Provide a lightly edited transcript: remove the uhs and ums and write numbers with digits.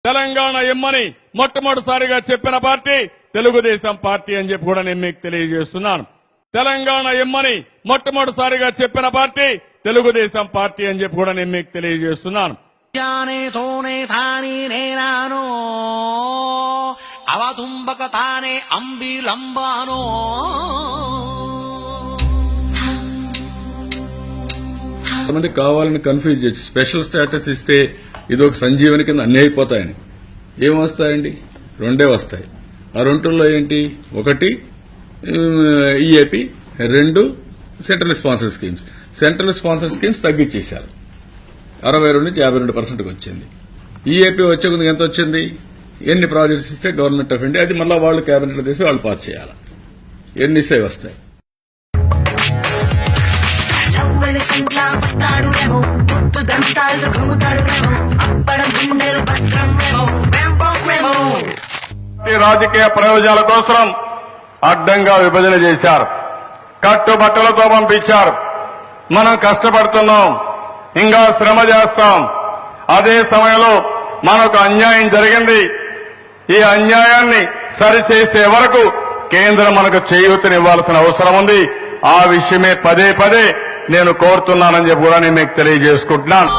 తెలంగాణ ఇమ్మని మొట్టమొదటిసారిగా చెప్పిన పార్టీ తెలుగుదేశం పార్టీ అని చెప్పి కూడా నేను మీకు తెలియజేస్తున్నాను. తెలంగాణ ఇమ్మని మొట్టమొదటిసారిగా చెప్పిన పార్టీ తెలుగుదేశం పార్టీ అని చెప్పి కూడా నేను మీకు తెలియజేస్తున్నాను. అవతుంబక తానే అంబిలంబానో కొంతమంది కావాలని కన్ఫ్యూజ్ చేసి స్పెషల్ స్టేటస్ ఇస్తే ఇది ఒక సంజీవని కింద అన్ని అయిపోతాయని. ఏమొస్తాయండి? రెండే వస్తాయి. ఆ రెండులో ఏంటి? ఒకటి ఈఏపీ, రెండు central sponsor schemes. Central sponsor schemes తగ్గించేశారు. 62 నుంచి 52% వచ్చింది. ఈఏపీ వచ్చే కొద్దిగా ఎంత వచ్చింది? ఎన్ని ప్రాజెక్ట్స్ ఇస్తే గవర్నమెంట్ ఆఫ్ ఇండియా అది మళ్ళీ వాళ్ళు కేబినెట్ లో తీసి వాళ్ళు పాస్ చేయాలి. ఎన్ని ఇస్తే వస్తాయి. రాజకీయ ప్రయోజనాల కోసం అడ్డంగా విభజన చేశారు. కట్టుబట్టలతో పంపించారు. మనం కష్టపడుతున్నాం, ఇంకా శ్రమ చేస్తాం. అదే సమయంలో మనకు అన్యాయం జరిగింది. ఈ అన్యాయాన్ని సరిచేసే వరకు కేంద్రం మనకు చేయూతనివ్వాల్సిన అవసరం ఉంది. ఆ విషయమే పదే పదే నేను కోరుతున్నానని చెప్పి కూడా నేను మీకు తెలియజేసుకుంటున్నాను.